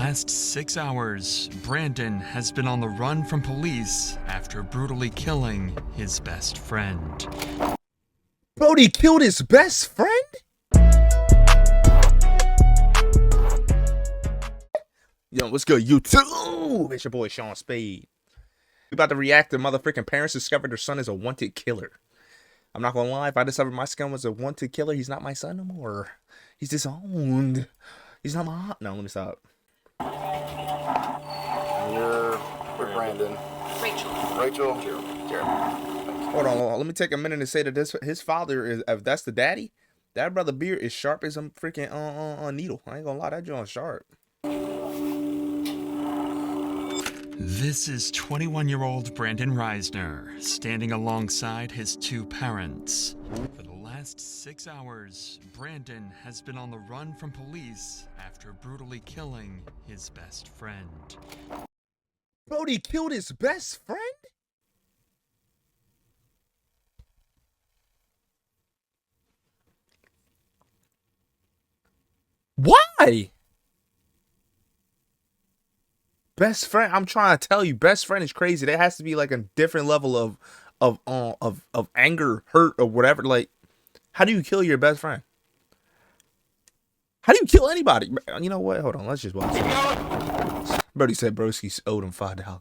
last 6 hours, Brandon has been on the run from police after brutally killing his best friend. Brody killed his best friend? Yo, what's good, YouTube? It's your boy, Sean Spade. We about to react to motherfucking parents discovered their son is a wanted killer. I'm not gonna lie, if I discovered my son was a wanted killer, he's not my son no more. He's disowned. He's not my... No, let me stop. You're with Brandon. Rachel. Jeremy. Hold on. Let me take a minute to say that his father is, if that's the daddy, that brother Beard is sharp as a freaking needle. I ain't gonna lie, that joint's sharp. This is 21-year-old Brandon Reisner standing alongside his two parents. For the last 6 hours, Brandon has been on the run from police after brutally killing his best friend. Brody killed his best friend? Why? Best friend, I'm trying to tell you, best friend is crazy. There has to be like a different level of anger, hurt, or whatever. Like, how do you kill your best friend? How do you kill anybody? You know what? Hold on, let's just watch this. Brody said Broski owed him $5.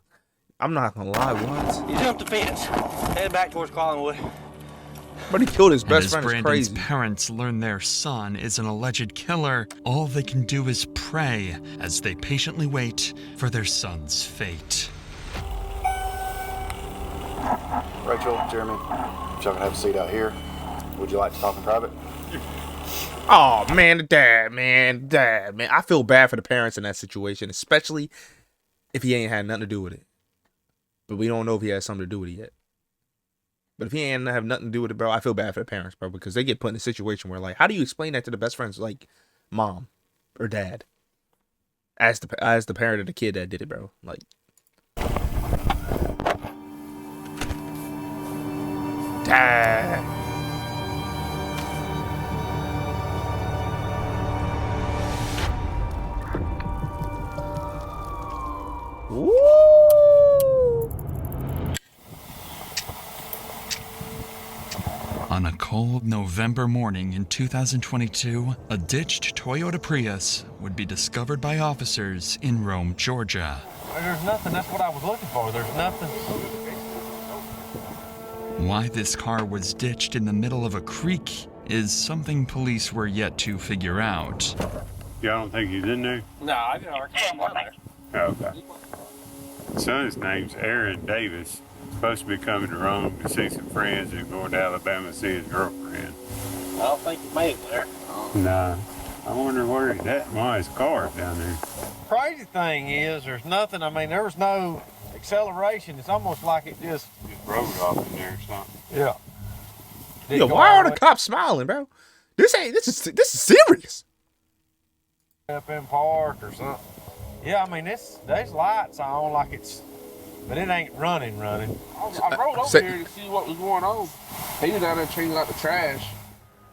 I'm not gonna lie, what? He jumped the fence, headed back towards Collinwood. Brody killed his best As friend. Is Brandon's crazy. parents learn their son is an alleged killer, all they can do is pray as they patiently wait for their son's fate. Rachel, Jeremy, if y'all can have a seat out here. Would you like to talk in private? Oh man, the dad, man. I feel bad for the parents in that situation, especially if he ain't had nothing to do with it. But we don't know if he has something to do with it yet. But if he ain't have nothing to do with it, bro, I feel bad for the parents, bro, because they get put in a situation where, like, how do you explain that to the best friend's, like, mom or dad? As the parent of the kid that did it, bro. Like, dad. Woo! On a cold November morning in 2022, a ditched Toyota Prius would be discovered by officers in Rome, Georgia. There's nothing, that's what I was looking for, there's nothing. Why this car was ditched in the middle of a creek is something police were yet to figure out. Y'all don't think he's in there? No, I didn't know there. Oh, okay. Son's name's Aaron Davis. Supposed to be coming to Rome to see some friends and going to Alabama to see his girlfriend. I don't think he made it there. Nah. I wonder where he's at. Why his car down there? Crazy thing is, there's nothing, I mean, there was no acceleration. It's almost like it just Rode off in there or something. yeah. Yo, why are the cops smiling, bro? This is serious. Up in park or something. Yeah, I mean, there's lights on like it's, but it ain't running. I rode over here to see what was going on. He was out there changing out the trash.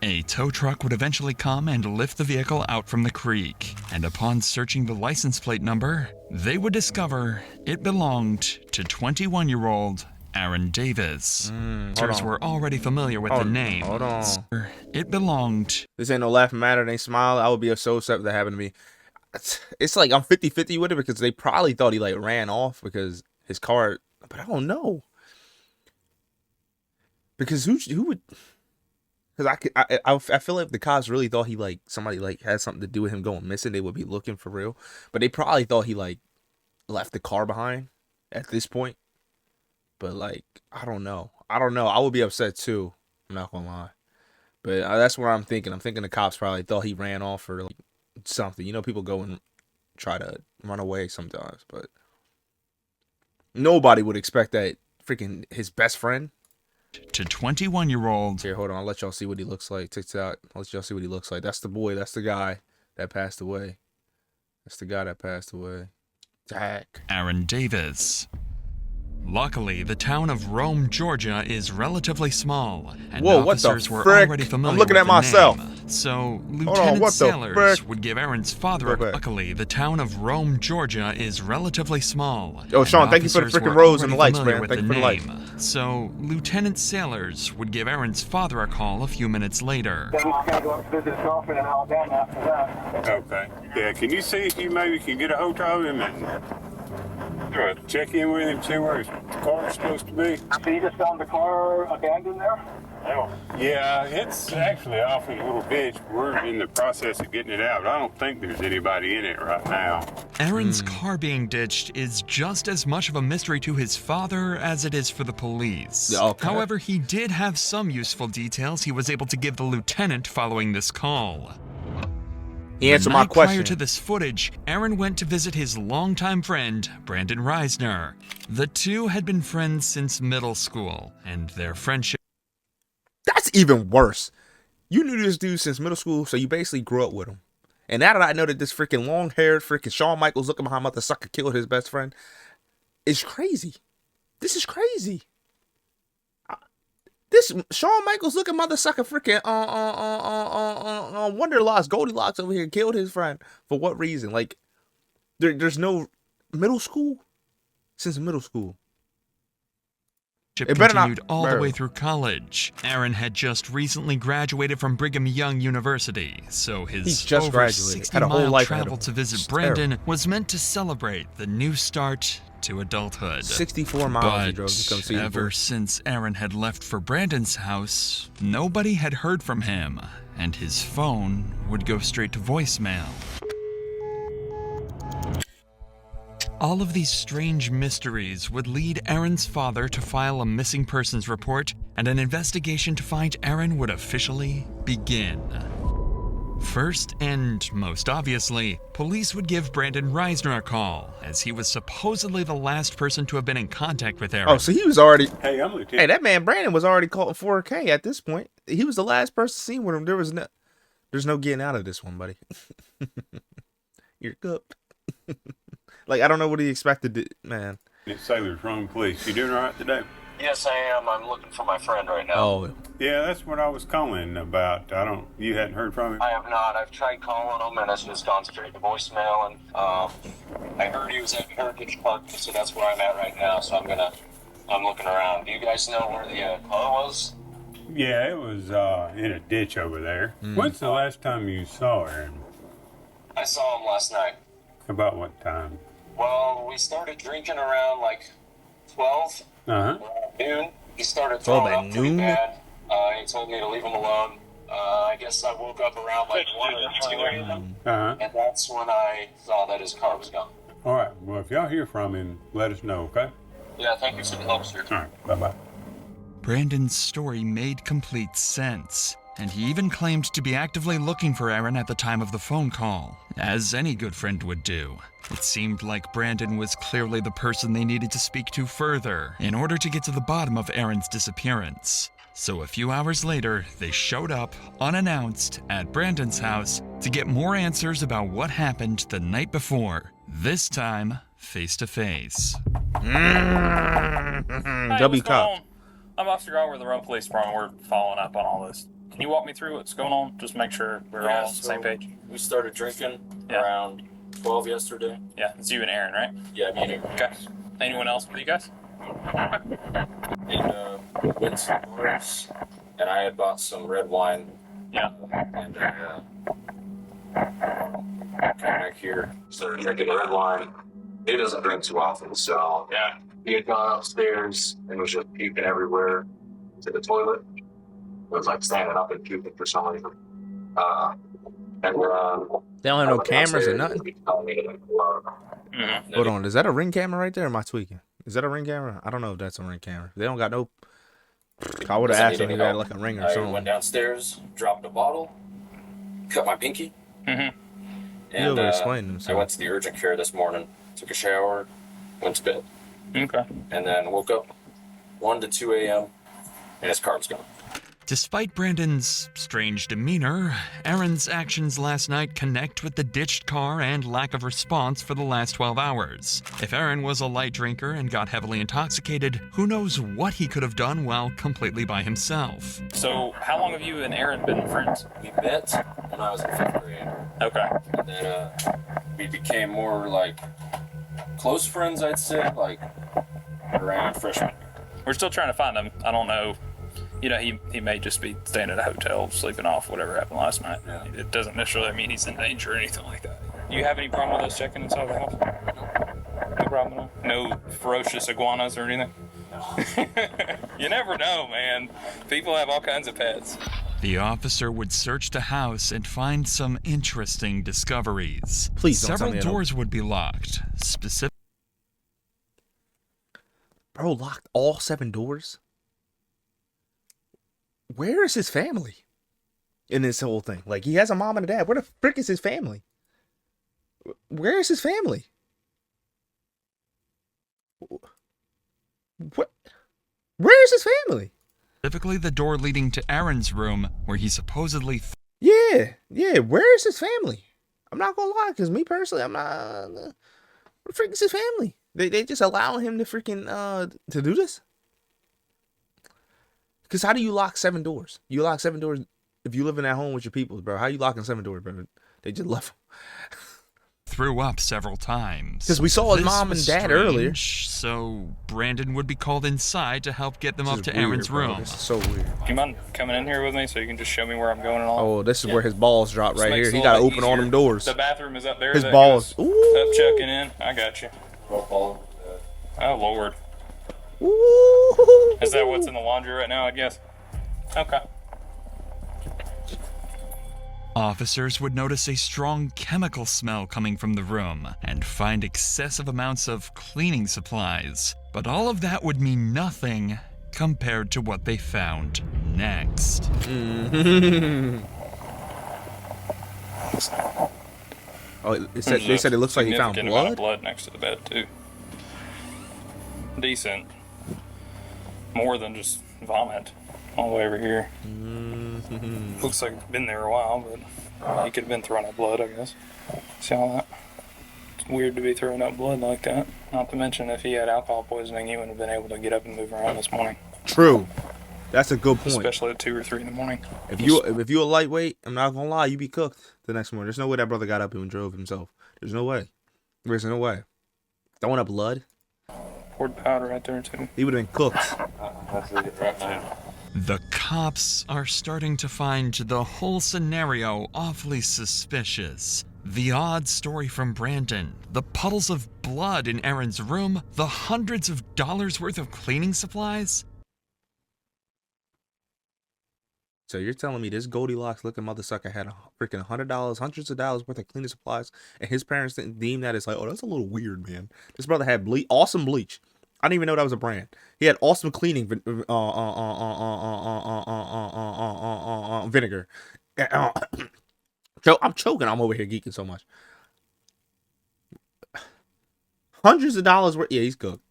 A tow truck would eventually come and lift the vehicle out from the creek, and upon searching the license plate number, they would discover it belonged to 21-year-old Aaron Davis. Officers were already familiar with the name. Hold on. It belonged. This ain't no laughing matter. They smile. I would be so upset if that happened to me. It's like I'm 50-50 with it because they probably thought he like ran off because his car, but I don't know. Because who would? Because I feel like if the cops really thought he like somebody like had something to do with him going missing, they would be looking for real. But they probably thought he like left the car behind at this point. But like I don't know. I would be upset too. I'm not gonna lie. But that's what I'm thinking. I'm thinking the cops probably thought he ran off or like something. You know, people go and try to run away sometimes, but nobody would expect that freaking his best friend. To 21-year-old. Here, hold on. I'll let y'all see what he looks like. TikTok. I'll let y'all see what he looks like. That's the boy. That's the guy that passed away. That's the guy that passed away. Jack. Aaron Davis. Luckily, the town of Rome, Georgia is relatively small, and Whoa, what the officers were frick? already familiar I'm looking with at the myself. name. So, on, Lieutenant what the Sailors frick? would give Aaron's father. Okay. Luckily, the town of Rome, Georgia is relatively small. Yo, and Sean, thank you for the officers freaking were rose and the already lights, familiar man. with Thank you the for the lights. name. So, Lieutenant Sailors would give Aaron's father a call a few minutes later. Then we're going to go up to visit his girlfriend in Alabama after that. Okay. Yeah, can you see if you maybe can get a hold of him and check in with him, see where his car's supposed to be? So you just found the car abandoned there? Yeah, it's actually off in a little ditch. We're in the process of getting it out, but I don't think there's anybody in it right now. Aaron's car being ditched is just as much of a mystery to his father as it is for the police. Okay. However, he did have some useful details he was able to give the lieutenant following this call. He answered The my night Prior question. to this footage, Aaron went to visit his longtime friend, Brandon Reisner. The two had been friends since middle school, and their friendship That's even worse. You knew this dude since middle school, so you basically grew up with him. And now that I know that this freaking long-haired freaking Shawn Michaels looking behind mother sucker killed his best friend, it's crazy. This is crazy. This Shawn Michaels looking mother sucker freaking Wonderlocks, Goldilocks over here killed his friend. For what reason? Like, there's no middle school? Since middle school. It better not- continued all the bro. way through college. Aaron had just recently graduated from Brigham Young University, so He his just over graduated. Had a whole 60-mile life ahead of travel him. to visit It's Brandon terrible. was meant to celebrate the new start to adulthood. 64 miles he drove to come But see the ever boy. since Aaron had left for Brandon's house, nobody had heard from him, and his phone would go straight to voicemail. All of these strange mysteries would lead Aaron's father to file a missing persons report, and an investigation to find Aaron would officially begin. First, and most obviously, police would give Brandon Reisner a call, as he was supposedly the last person to have been in contact with Aaron. Oh, so he was already... Hey, I'm Hey, Lieutenant. that man Brandon was already caught in 4K at this point. He was the last person seen with him. There's no getting out of this one, buddy. You're cooked. Like, I don't know what he expected to, man. It's Sailor's Rome Police. You doing all right today? Yes, I am. I'm looking for my friend right now. Oh, Yeah, that's what I was calling about. You hadn't heard from him? I have not. I've tried calling him, and it's just gone straight to voicemail. And I heard he was at Heritage Park, so that's where I'm at right now. So I'm looking around. Do you guys know where the car was? Yeah, it was in a ditch over there. When's the last time you saw Aaron? I saw him last night. About what time? Well, we started drinking around like 12 Uh-huh. noon. He started 12 throwing at up pretty noon? bad. He told me to leave him alone. I guess I woke up around like 1 or 2 a.m. Uh-huh. And that's when I saw that his car was gone. All right. Well, if y'all hear from him, let us know, okay? Yeah, thank you for the help, sir. All right. Bye-bye. Brandon's story made complete sense, and he even claimed to be actively looking for Aaron at the time of the phone call, as any good friend would do. It seemed like Brandon was clearly the person they needed to speak to further in order to get to the bottom of Aaron's disappearance. So a few hours later, they showed up, unannounced, at Brandon's house to get more answers about what happened the night before, this time face to face. Hey, W what's going Cop. on? I'm Officer Grant with the Rome Police Department. We're following up on all this. Can you walk me through what's going on? Just make sure we're all on the same page. We started drinking Yeah. around 12 yesterday. Yeah, it's you and Aaron, right? Yeah, me and Aaron. Okay. Anyone else with you guys? And we went to some bars, and I had bought some red wine. Yeah. And came back here, started drinking the red wine. He doesn't drink too often, so Yeah. he had gone upstairs and was just puking everywhere to the toilet. It was like standing up and puking for some reason. And They don't have no cameras or nothing. Mm-hmm. Hold on, is that a ring camera right there? Or am I tweaking? Is that a ring camera? I don't know if that's a ring camera. They don't got no. I would have asked him if he had like a ring or I something. went downstairs, dropped a bottle, cut my pinky. Mm-hmm. He over explained I himself. went to the urgent care this morning, took a shower, went to bed, Okay. and then woke up 1 to 2 a.m. and his car was gone. Despite Brandon's strange demeanor, Aaron's actions last night connect with the ditched car and lack of response for the last 12 hours. If Aaron was a light drinker and got heavily intoxicated, who knows what he could have done while completely by himself. So, how long have you and Aaron been friends? We met when I was in 5th grade. Okay. And then we became more like close friends, I'd say, like around freshman year. We're still trying to find him. I don't know. You know, he may just be staying at a hotel, sleeping off whatever happened last night. Yeah. It doesn't necessarily mean he's in danger or anything like that. Do you have any problem with us checking inside the house? No problem at all? No ferocious iguanas or anything? No. You never know, man. People have all kinds of pets. The officer would search the house and find some interesting discoveries. Please don't tell Several me I don't- doors would be locked. Bro locked all 7 doors? Where is his family in this whole thing? Like, he has a mom and a dad. Where the frick is his family? Where is his family? What? Where is his family? Specifically the door leading to Aaron's room, where he supposedly Yeah. Where is his family? I'm not gonna lie, because me personally, I'm not. Where the frick is his family? They just allow him to freaking to do this? Because how do you lock 7 doors? You lock 7 doors if you living at home with your people, bro. How you locking 7 doors, bro? They just left him. threw up several times. Because we saw his This mom was and dad earlier. So Brandon would be called inside to help get them This up is to weird, Aaron's bro. room. This is so weird. Do you mind coming in here with me so you can just show me where I'm going and all? Oh, this is where his balls drop This right makes here. it He a got to lot open all them easier. doors. The bathroom is up there. His that balls. goes Ooh. Up checking in. I got you. Oh, Lord. Ooh. Is that what's in the laundry right now, I guess? Okay. Officers would notice a strong chemical smell coming from the room and find excessive amounts of cleaning supplies. But all of that would mean nothing compared to what they found next. Oh, they said it looks like he found Significant amount of blood? blood next to the bed, too. Decent. More than just vomit all the way over here. Looks like it's been there a while, but he could have been throwing up blood, I guess. See all that? It's weird to be throwing up blood like that. Not to mention, if he had alcohol poisoning, he wouldn't have been able to get up and move around this morning. True. That's a good point. Especially at 2 or 3 in the morning. If you a lightweight, I'm not gonna lie, you be cooked the next morning. There's no way that brother got up and drove himself. There's no way. There's no way. Throwing up blood, Poured powder right there, too. he would have been cooked. That's it right now. The cops are starting to find the whole scenario awfully suspicious. The odd story from Brandon, the puddles of blood in Aaron's room, the hundreds of dollars worth of cleaning supplies. So you're telling me this Goldilocks looking mother sucker had a freaking $100, hundreds of dollars worth of cleaning supplies, and his parents didn't deem that as like, oh, that's a little weird, man. This brother had awesome bleach. I didn't even know that was a brand. He had awesome cleaning vinegar. I'm choking. I'm over here geeking so much. Hundreds of dollars worth. Yeah, he's cooked.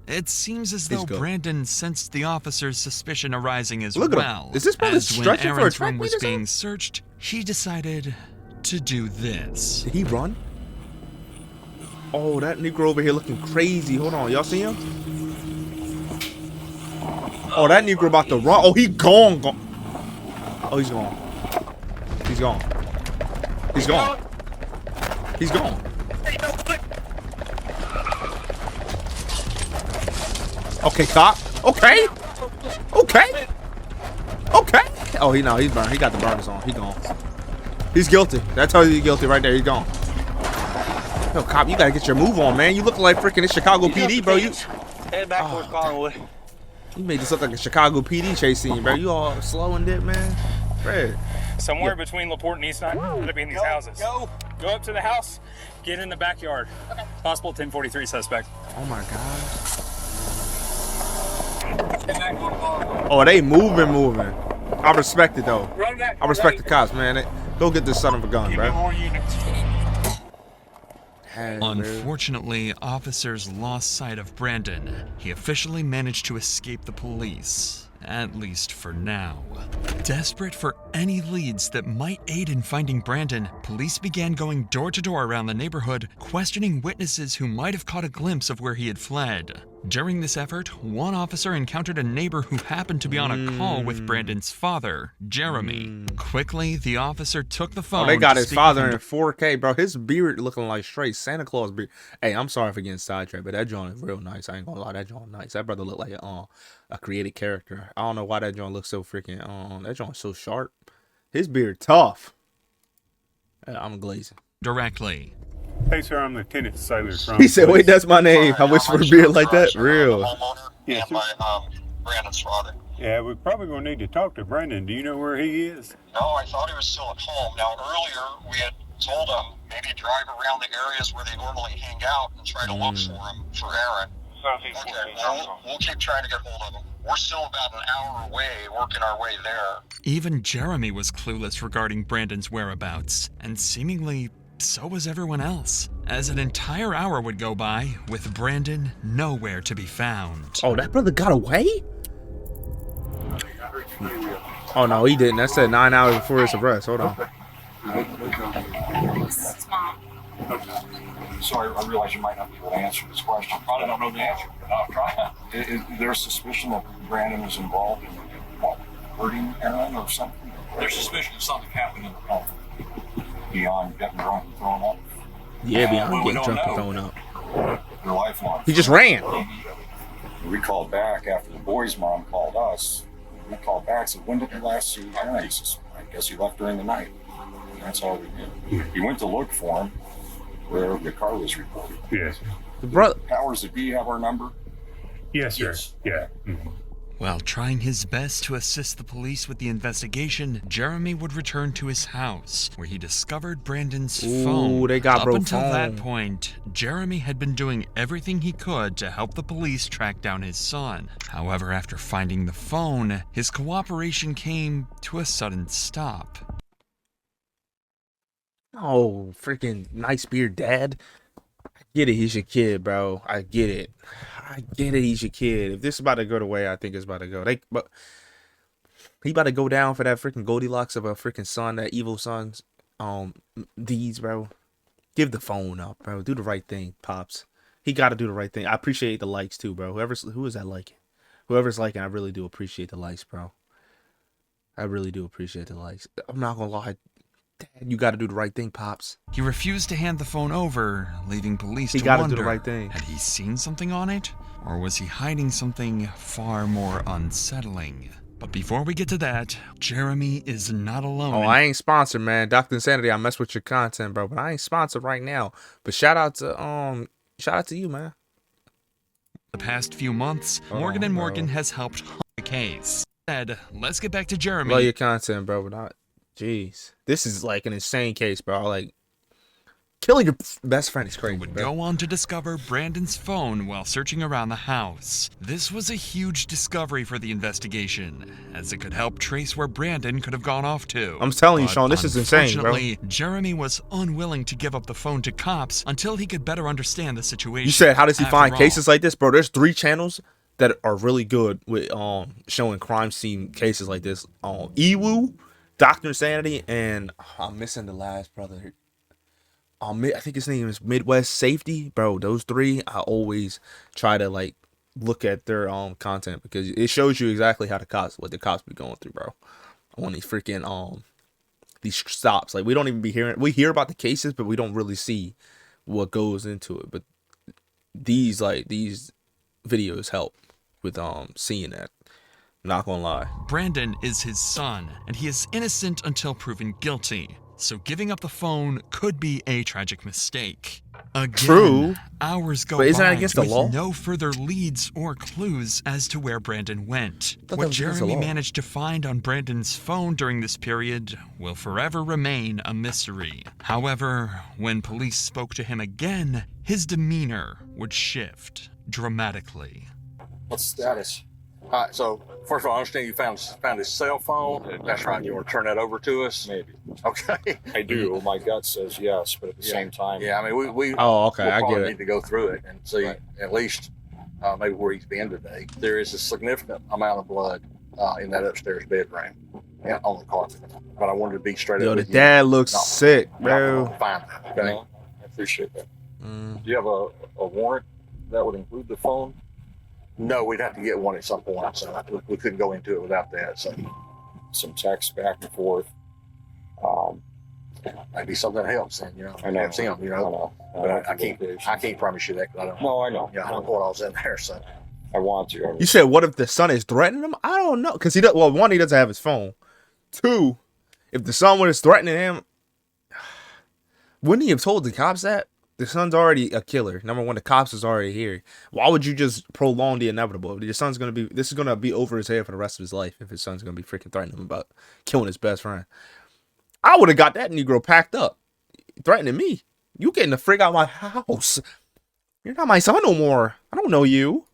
It seems as He's though good. Brandon sensed the officer's suspicion arising as Look at him. well. Is this brother as when stretching for a Aaron's track room was meet or being searched, he decided to do this. Did he run? Oh, that Negro over here looking crazy. Hold on. Y'all see him? Oh, that Negro about to run. Oh, he gone. Oh, he's gone. He's gone. He's gone. He's gone. Okay, cop. Okay. Okay. Okay. Oh, he's burned. He got the burners on. He gone. He's guilty. That tells you he's guilty right there. He's gone. Yo, cop, you gotta get your move on, man. You look like freaking the Chicago PD, bro. You head back towards Collinwood. You made this look like a Chicago PD chase scene, bro. You all slow and dip, man. Fred. Somewhere between LaPorte and East 9, gotta be in these houses. Go up to the house, get in the backyard. Okay. Possible 1043 suspect. Oh my god. Oh, they moving. I respect it though. I respect the cops, man. Go get this son of a gun, bro. Unfortunately, officers lost sight of Brandon. He officially managed to escape the police. at least for now. Desperate for any leads that might aid in finding Brandon, police began going door to door around the neighborhood, questioning witnesses who might have caught a glimpse of where he had fled. During this effort, one officer encountered a neighbor who happened to be on a call with Brandon's father, Jeremy. Quickly, the officer took the phone. Oh, they got to his speak father with in him 4K, bro. His beard looking like straight Santa Claus beard. Hey, I'm sorry for getting sidetracked, but that joint is real nice. I ain't gonna lie, that joint nice. That brother look like a created character. I don't know why that joint looks so freaking that joint's so sharp. His beard tough. I'm glazing. directly. Hey, sir, I'm Lieutenant Sailor from. He said, "Wait, that's my name." I wish for a beard like that. Real. Yes, sir. Brandon's father. Yeah, we're probably gonna need to talk to Brandon. Do you know where he is? No, I thought he was still at home. Now, earlier we had told him maybe drive around the areas where they normally hang out and try to look for him, for Aaron. Okay, we'll keep trying to get hold of him. We're still about an hour away, working our way there. Even Jeremy was clueless regarding Brandon's whereabouts, and seemingly so was everyone else, as an entire hour would go by with Brandon nowhere to be found. Oh, that brother got away? Oh no, he didn't. That said 9 hours before his arrest. Hold on. Sorry, I realize you might not be able to answer this question. Probably don't know the answer, but I'll try. Is there suspicion that Brandon was involved in what, hurting Aaron or something? There's suspicion that something happened in the home. Beyond getting drunk and throwing up? Yeah, beyond getting drunk and throwing up. Their lifelong. He just ran. We called back after the boy's mom called us. We called back and said, when did you last see Aaron? He says, I guess he left during the night. And that's all we did. We went to look for him where the car was reported. Yes. The brother. Powers that be have our number? Yes, sir. Yes. Yeah. While trying his best to assist the police with the investigation, Jeremy would return to his house, where he discovered Brandon's phone. They got Up bro until phone. that point, Jeremy had been doing everything he could to help the police track down his son. However, after finding the phone, his cooperation came to a sudden stop. Oh, freaking nice beard, Dad. I get it, he's your kid, bro. I get it. He's your kid. If this is about to go the way I think it's about to go, but he about to go down for that freaking Goldilocks of a freaking son, that evil son's deeds, bro. Give the phone up, bro. Do the right thing, Pops. He got to do the right thing. I appreciate the likes too, bro. Who is that liking? Whoever's liking, I really do appreciate the likes, bro. I really do appreciate the likes. I'm not gonna lie. Dad, you got to do the right thing, Pops. He refused to hand the phone over, leaving police He to gotta wonder, do the right thing. had he seen something on it? Or was he hiding something far more unsettling? But before we get to that, Jeremy is not alone. Oh, I ain't sponsored, man. Dr. Insanity, I mess with your content, bro, but I ain't sponsored right now. But shout out to you, man. The past few months, Morgan & Morgan has helped hunt the case. Said, let's get back to Jeremy. Love your content, bro, but not. Jeez, this is like an insane case, bro. Like, killing your best friend is crazy. Would bro. go on to discover Brandon's phone while searching around the house. This was a huge discovery for the investigation, as it could help trace where Brandon could have gone off to. I'm telling you, But Sean, this is insane, bro. unfortunately, Jeremy was unwilling to give up the phone to cops until he could better understand the situation. You said, how does he After find all, cases like this, bro? There's 3 channels that are really good with showing crime scene cases like this. Ewu, Dr. Insanity, and I'm missing the last brother. I think his name is Midwest Safety, bro. Those 3, I always try to like look at their content because it shows you exactly how what the cops be going through, bro. On these freaking these stops, like we don't even be hearing. We hear about the cases, but we don't really see what goes into it. But these videos help with seeing that. Not gonna lie. Brandon is his son, and he is innocent until proven guilty. So giving up the phone could be a tragic mistake. Again, True. Hours go But isn't by that against the with law? no further leads or clues as to where Brandon went. thought that What was against the Jeremy law. managed to find on Brandon's phone during this period will forever remain a mystery. However, when police spoke to him again, his demeanor would shift dramatically. What's the status? All right, so first of all, I understand you found his cell phone. That's right. You want to turn that over to us? Maybe. Okay. I do. My gut says yes, but at the same time, Yeah, I mean, we Oh, okay, we'll I probably get it. need to go through it and see at least maybe where he's been today. There is a significant amount of blood in that upstairs bedroom, on the carpet. But I wanted to be straight Yo, up the with you. dad looks No, sick, we're not bro. gonna find that, okay? No, I appreciate that. Do you have a warrant that would include the phone? No, we'd have to get one at some point, so we couldn't go into it without that. So Some text back and forth. maybe something helps, and I know. helps him, I know. But I can't promise you that, 'cause I don't. No, I know. Yeah, I don't know what I was in there, so. I want to. You said, what if the son is threatening him? I don't know. Because he does, well, one, he doesn't have his phone. Two, if the son was threatening him, wouldn't he have told the cops that? The son's already a killer. Number one, the cops is already here. Why would you just prolong the inevitable? Your son's going to be, this is going to be over his head for the rest of his life if his son's going to be freaking threatening him about killing his best friend. I would have got that Negro packed up. Threatening me. You getting the frig out of my house. You're not my son no more. I don't know you.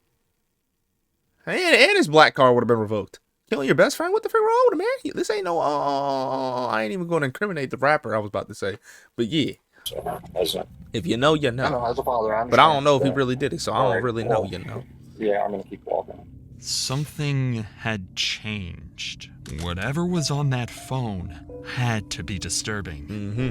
And his black card would have been revoked. Killing your best friend? What the frick wrong with him, man? This ain't no, I ain't even going to incriminate the rapper I was about to say. But yeah. So, if you know, you know. I know, as a father, I but I don't know if he understand. really did it, so I don't really know, you know. Yeah, I'm going to keep walking. Something had changed. Whatever was on that phone had to be disturbing,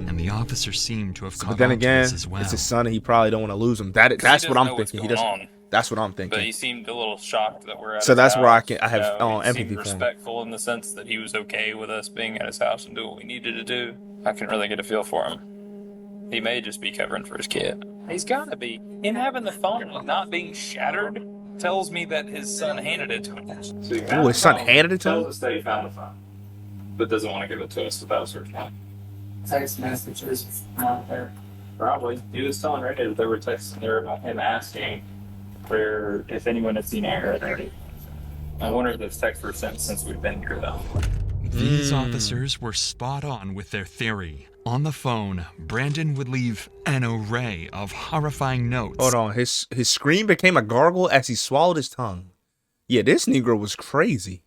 and the officer seemed to have caught But then on to again, this as well. it's his son, and he probably don't want to lose him. That's what I'm thinking. He doesn't. That's what I'm thinking. But he seemed a little shocked that we're at So his that's house. where I have He empathy seemed for him. respectful in the sense that he was okay with us being at his house and doing what we needed to do. I can really get a feel for him. He may just be covering for his kid. He's gotta be. Him having the phone and not being shattered tells me that his son handed it to him. So Oh, his son handed it to him? Tells us that he found the phone, but doesn't want to give it to us without searching it. Text messages not there. Probably. He was telling Randy that there were texts in there about him asking for if anyone had seen Aaron. I wonder if those texts were sent since we've been here, though. These officers were spot on with their theory. On the phone, Brandon would leave an array of horrifying notes. Hold on, his scream became a gargle as he swallowed his tongue. Yeah, this Negro was crazy.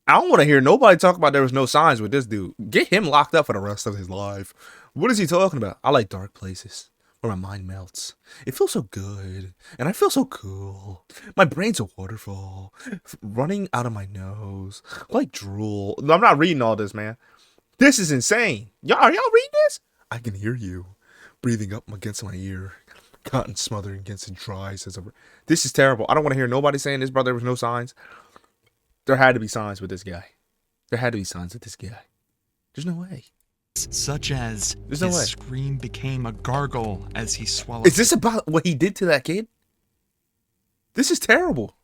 I don't want to hear nobody talk about there was no signs with this dude. Get him locked up for the rest of his life. What is he talking about? I like dark places where my mind melts. It feels so good, and I feel so cool. My brain's a waterfall running out of my nose like drool. I'm not reading all this, man. This is insane. Are y'all reading this? I can hear you breathing up against my ear. Cotton smothering against the dry. This is terrible. I don't want to hear nobody saying this, brother. There was no signs. There had to be signs with this guy. There had to be signs with this guy. There's no way. Such as There's his no way. scream became a gargle as he swallowed. Is this about what he did to that kid? This is terrible.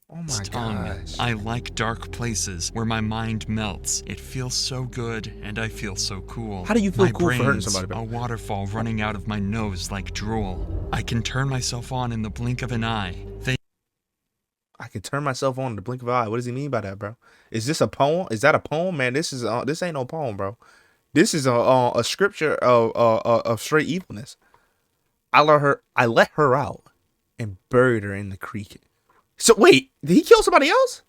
Oh my gosh. I like dark places where my mind melts. It feels so good and I feel so cool. How do you feel My cool for hurting brain's somebody, bro? a waterfall running out of my nose like drool. I can turn myself on in the blink of an eye. I can turn myself on in the blink of an eye. What does he mean by that, bro? Is this a poem? Is that a poem, man? This ain't no poem, bro. This is a scripture of straight evilness. I let her out and buried her in the creek. So wait, did he kill somebody else?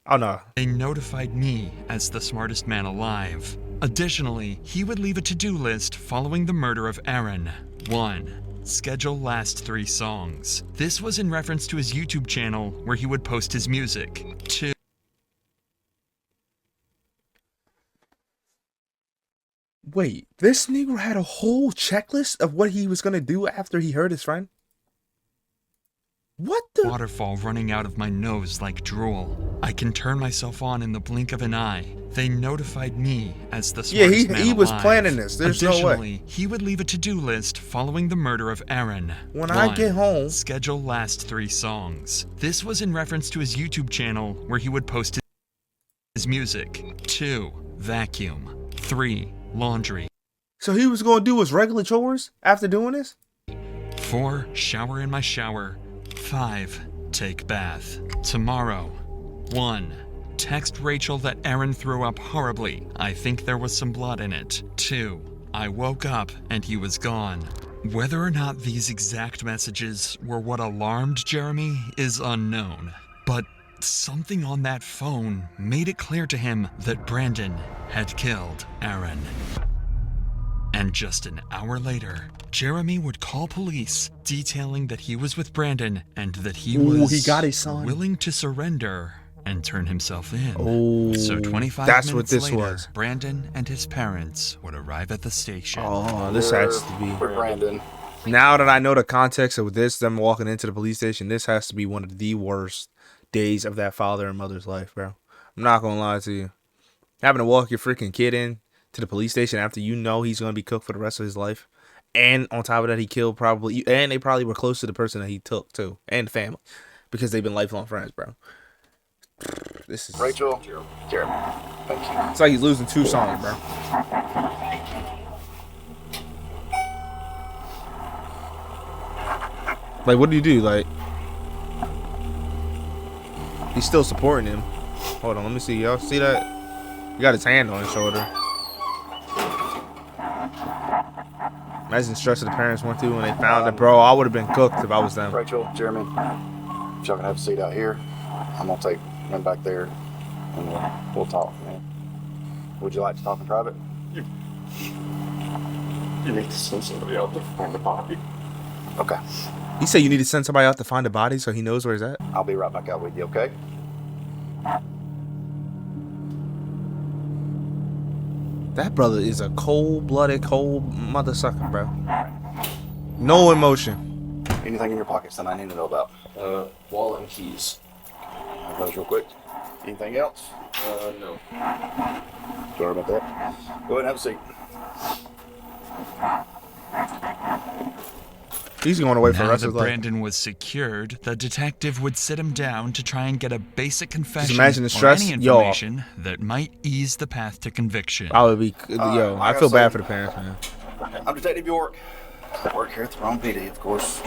Oh no. They notified me as the smartest man alive. Additionally, he would leave a to-do list following the murder of Aaron. 1. Schedule last 3 songs. This was in reference to his YouTube channel where he would post his music. 2. Wait, this Negro had a whole checklist of what he was gonna do after he hurt his friend? What the? Waterfall running out of my nose like drool. I can turn myself on in the blink of an eye. They notified me as the Yeah, smartest man he was alive. planning this. There's no way. Additionally, he would leave a to-do list following the murder of Aaron. When I 1. get home, schedule last 3 songs. This was in reference to his YouTube channel where he would post his music. 2. Vacuum. 3. Laundry. so he was gonna do his regular chores after doing this? 4. Shower in my shower. 5. Take bath. Tomorrow. 1. Text Rachel that Aaron threw up horribly. I think there was some blood in it. 2. I woke up and he was gone. Whether or not these exact messages were what alarmed Jeremy is unknown. But something on that phone made it clear to him that Brandon had killed Aaron. And just an hour later, Jeremy would call police, detailing that he was with Brandon and that he he got his son. willing to surrender and turn himself in. Oh, so 25 that's minutes what this later, was. Brandon and his parents would arrive at the station. Oh, this has to be. We're Brandon. Now that I know the context of this, them walking into the police station, this has to be one of the worst days of that father and mother's life, bro. I'm not gonna lie to you. Having to walk your freaking kid in to the police station after you know he's gonna be cooked for the rest of his life, and on top of that, he killed probably, and they probably were close to the person that he took too, and the family, because they've been lifelong friends, bro. This is Rachel, Jeremy. Thank you. It's like he's losing 2 songs, bro. Like, what do you do? Like, he's still supporting him. Hold on, let me see. Y'all see that? He got his hand on his shoulder. Imagine the stress of the parents went through when they found it. Bro, I would have been cooked if I was them. Rachel, Jeremy, if y'all can have a seat out here, I'm going to take him back there and we'll talk, man. Would you like to talk in private? You need to send somebody out to find the body. Okay. He said you need to send somebody out to find the body so he knows where he's at. I'll be right back out with you, okay? That brother is a cold-blooded, cold mother sucker, bro. No emotion. Anything in your pockets that I need to know about? Wallet and keys. Have those real quick. Anything else? No. Sorry about that. Go ahead and have a seat. He's going away for the Now rest that of his life. Brandon was secured, the detective would sit him down to try and get a basic confession imagine the or stress. any Yo. information that might ease the path to conviction. I would be, yo, I feel bad for the parents, man. I'm Detective York. I work here at the wrong PD, of course.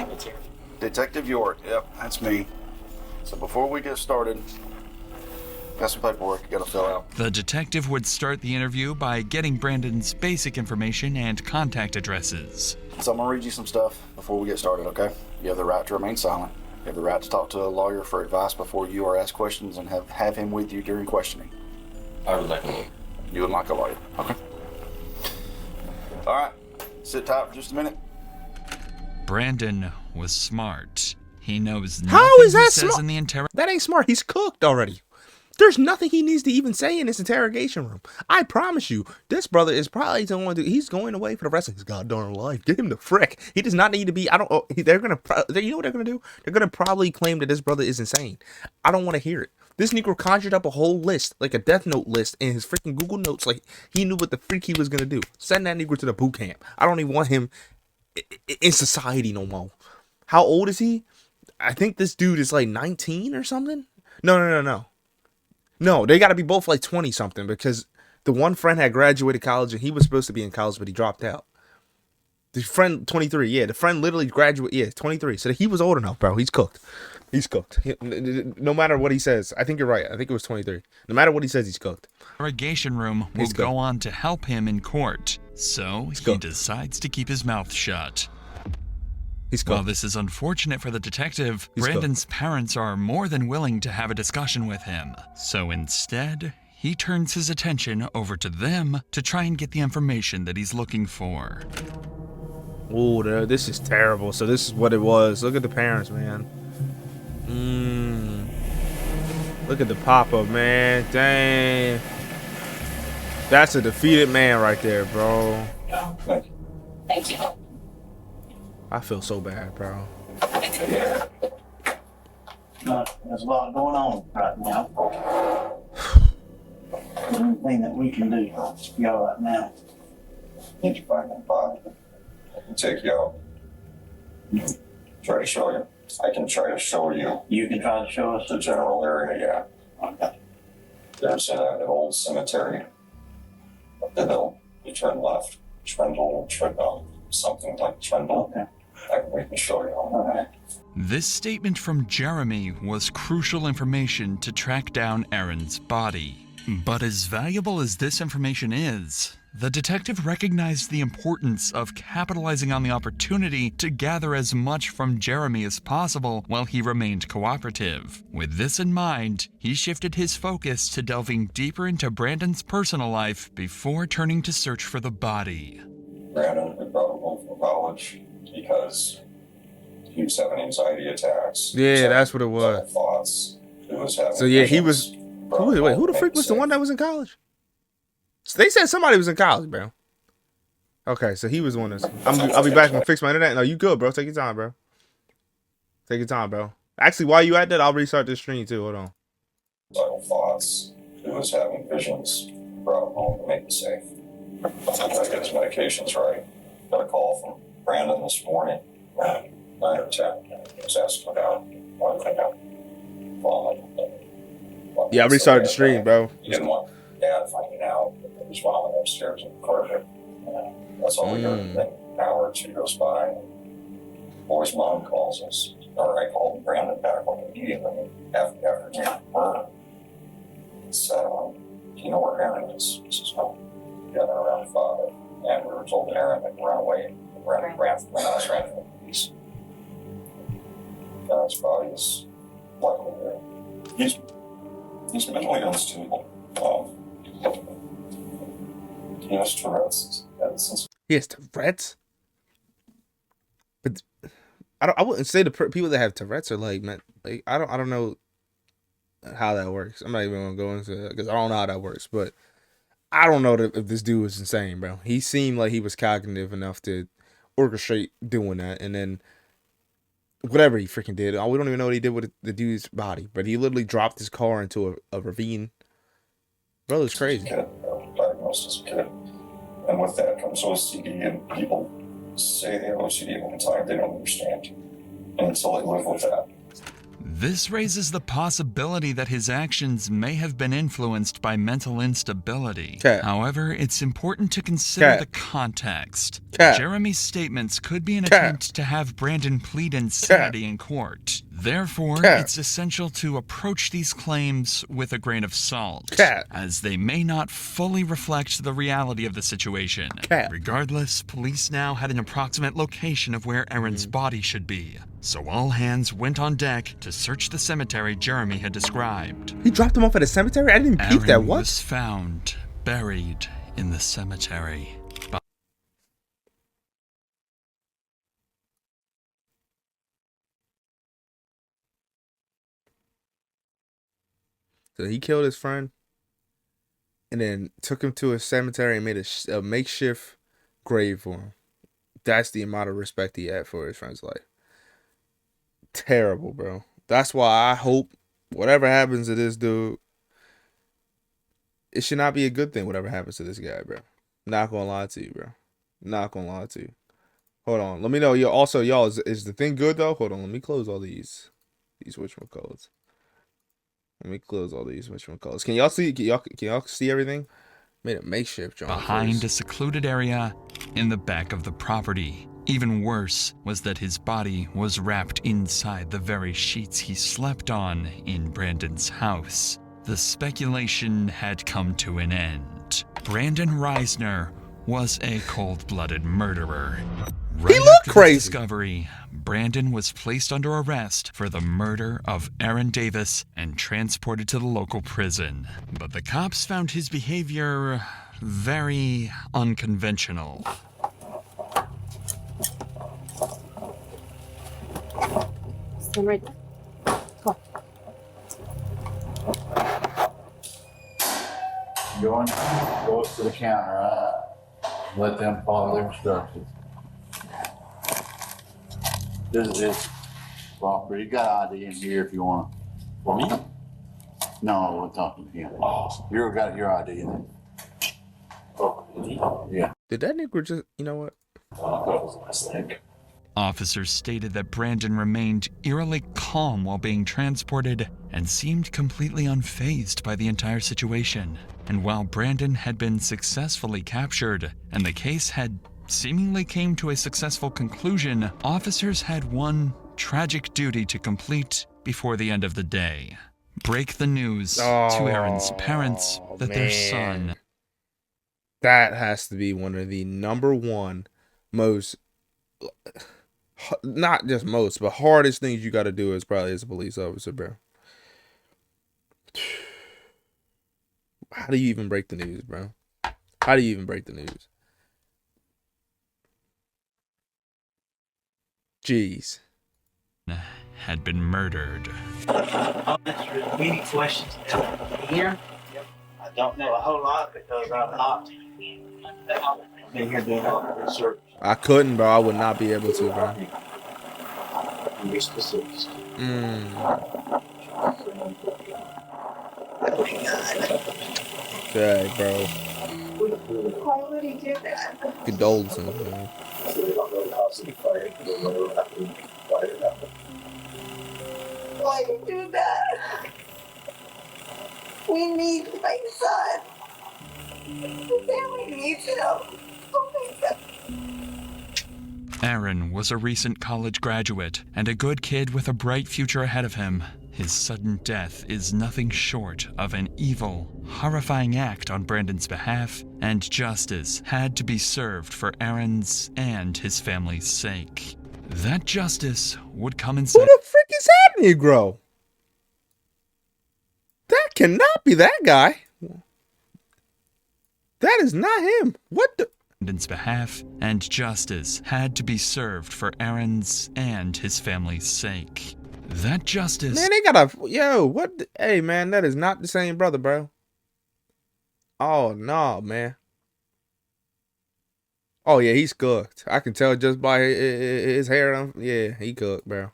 Detective York, yep, that's me. So before we get started, got some paperwork you gotta fill out. The detective would start the interview by getting Brandon's basic information and contact addresses. So I'm gonna read you some stuff before we get started, okay? You have the right to remain silent. You have the right to talk to a lawyer for advice before you are asked questions and have him with you during questioning. I would like a lawyer. You would like a lawyer, okay? All right, sit tight for just a minute. Brandon was smart. He knows nothing How is that he says smart? in the That ain't smart. He's cooked already. There's nothing he needs to even say in this interrogation room. I promise you, this brother is probably going to. He's going away for the rest of his goddamn life. Get him the frick. He does not need to be. I don't. They're gonna. You know what they're gonna do? They're gonna probably claim that this brother is insane. I don't want to hear it. This Negro conjured up a whole list, like a Death Note list, in his freaking Google Notes. Like he knew what the freak he was gonna do. Send that Negro to the boot camp. I don't even want him in society no more. How old is he? I think this dude is like 19 or something. No. No, they got to be both like 20 something because the one friend had graduated college and he was supposed to be in college, but he dropped out. The friend 23, yeah, the friend literally graduated, yeah, 23. So he was old enough, bro. He's cooked. He's cooked. No matter what he says, I think you're right. I think it was 23. No matter what he says, he's cooked. interrogation room will go on to help him in court. So he decides to keep his mouth shut. While this is unfortunate for the detective, Brandon's parents are more than willing to have a discussion with him. So instead, he turns his attention over to them to try and get the information that he's looking for. Oh, this is terrible. So this is what it was. Look at the parents, man. Look at the papa, man. Dang. That's a defeated man right there, bro. Thank you. I feel so bad, bro. There's a lot going on right now. Anything that we can do for y'all right now. Get you back on fire. I can take you out. Try to show you. I can try to show you. You can try to show us the general area, yeah. Okay. There's an old cemetery up the hill. You turn left. Trendle, something like Trendle. Okay. We can show you. All right. This statement from Jeremy was crucial information to track down Aaron's body. But as valuable as this information is, the detective recognized the importance of capitalizing on the opportunity to gather as much from Jeremy as possible while he remained cooperative. With this in mind, he shifted his focus to delving deeper into Brandon's personal life before turning to search for the body. Brandon had brought him home from college because he was having anxiety attacks. Yeah, that's what it was. Thoughts. He was having So yeah, he was. visions. Wait, who the freak was the one that was in college? So they said somebody was in college, bro. Okay, so he was one of. I'll be back and fix my internet. No, you good, bro? Take your time, bro. Take your time, bro. Actually, while you at that, I'll restart this stream too. Hold on. Suicidal thoughts. He was having visions. Brought him home to make him safe. Gotta get his medications right. Got a call from Brandon this morning at 9 or 10. He was asking about vomit. Yeah, I restarted the stream, bro. He didn't want Dad finding out that there was vomit upstairs in the carpet. That's all we heard. Then an hour or two goes by. And boy's mom calls us. Or I called Brandon back on the meeting after getting burned. He said, do you know where Aaron is? He says, no. Together around 5. And we were told that Aaron had run away. Ran from the house, ran from the police. Aaron's body is luckily there. He's mentally unstable. He has Tourette's. He has Tourette's? But I wouldn't say the people that have Tourette's are like, man, like I don't know how that works. I'm not even gonna go into it because I don't know how that works. But I don't know if this dude was insane, bro. He seemed like he was cognitive enough to orchestrate doing that, and then whatever he freaking did, we don't even know what he did with the dude's body. But he literally dropped his car into a ravine. Brother's crazy. Diagnosed as a kid, and with that comes OCD, and people say they have OCD all the time. They don't understand, and until they live with that. This raises the possibility that his actions may have been influenced by mental instability. However, it's important to consider the context. Jeremy's statements could be an attempt to have Brandon plead insanity in court. Therefore, it's essential to approach these claims with a grain of salt, as they may not fully reflect the reality of the situation. Regardless, police now had an approximate location of where Aaron's body should be. So all hands went on deck to search the cemetery Jeremy had described. He dropped him off at a cemetery? I didn't peep that. What? Was found buried in the cemetery. So he killed his friend and then took him to a cemetery and made a makeshift grave for him. That's the amount of respect he had for his friend's life. Terrible, bro. That's why I hope whatever happens to this dude, it should not be a good thing, whatever happens to this guy, bro. Not gonna lie to you, bro. Not gonna lie to you. Hold on. Let me know. Y'all, is the thing good, though? Hold on. Let me close all these whatchamacallits. Let me close all these whatchamacallits. Can y'all see? Can y'all see everything? Made a makeshift, John. Behind a secluded area in the back of the property. Even worse was that his body was wrapped inside the very sheets he slept on in Brandon's house. The speculation had come to an end. Brandon Reisner was a cold-blooded murderer. Right he looked after crazy. This discovery, Brandon was placed under arrest for the murder of Aaron Davis and transported to the local prison. But the cops found his behavior very unconventional. Stand right there. Come Go up to the counter, right? Let them follow their instructions. This is his property. You got ID in here if you want. For me? No, we're talking to him. Oh. You got your ID in there. Yeah. Did that nigga just, you know what? That was the last thing. Officers stated that Brandon remained eerily calm while being transported and seemed completely unfazed by the entire situation. And while Brandon had been successfully captured and the case had seemingly came to a successful conclusion, officers had one tragic duty to complete before the end of the day. Break the news to Aaron's parents that their son... That has to be one of the number one most... Not just most, but hardest things you got to do is probably as a police officer, bro. How do you even break the news, bro? How do you even break the news? Jeez. Had been murdered. Many questions here. I don't know a whole lot because I'm not been here doing all the research. I couldn't, bro. I would not be able to, bro. Be specifics. Okay, bro. Why would he do that? Condolences, man. Why did he do that? We need my son. The family needs him. Oh my God. Aaron was a recent college graduate and a good kid with a bright future ahead of him. His sudden death is nothing short of an evil, horrifying act on Brandon's behalf, and justice had to be served for Aaron's and his family's sake. That justice would come Who inside. the frick is that Negro? That cannot be that guy. That is not him. What the? Brandon's behalf, and justice had to be served for Aaron's and his family's sake. That justice. Man, they got a yo. What? Hey, man, that is not the same brother, bro. Oh no, man. Oh yeah, he's cooked. I can tell just by his hair. Yeah, he cooked, bro.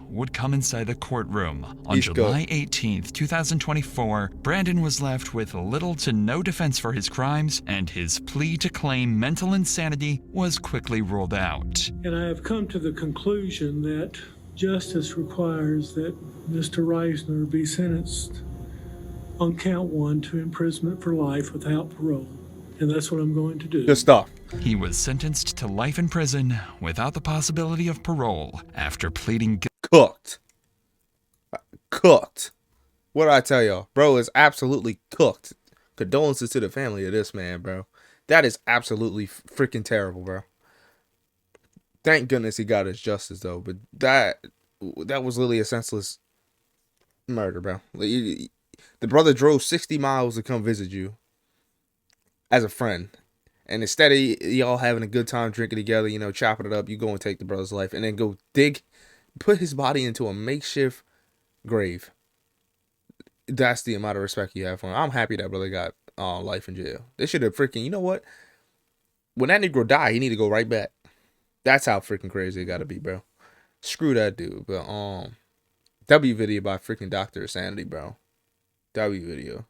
Would come inside the courtroom. On He's July 18th, 2024, Brandon was left with little to no defense for his crimes, and his plea to claim mental insanity was quickly ruled out. And I have come to the conclusion that justice requires that Mr. Reisner be sentenced on count 1 to imprisonment for life without parole. And that's what I'm going to do. Good stuff. He was sentenced to life in prison without the possibility of parole after pleading guilty. Cooked. What did I tell y'all? Bro is absolutely cooked. Condolences to the family of this man, bro. That is absolutely freaking terrible, bro. Thank goodness he got his justice, though. But that was literally a senseless murder, bro. The brother drove 60 miles to come visit you as a friend. And instead of y'all having a good time drinking together, you know, chopping it up, you go and take the brother's life and then go put his body into a makeshift grave. That's the amount of respect you have for him. I'm happy that brother got life in jail. They should have freaking, you know what? When that Negro die, he need to go right back. That's how freaking crazy it gotta be, bro. Screw that dude. But W video by freaking Dr. Sanity, bro. W video.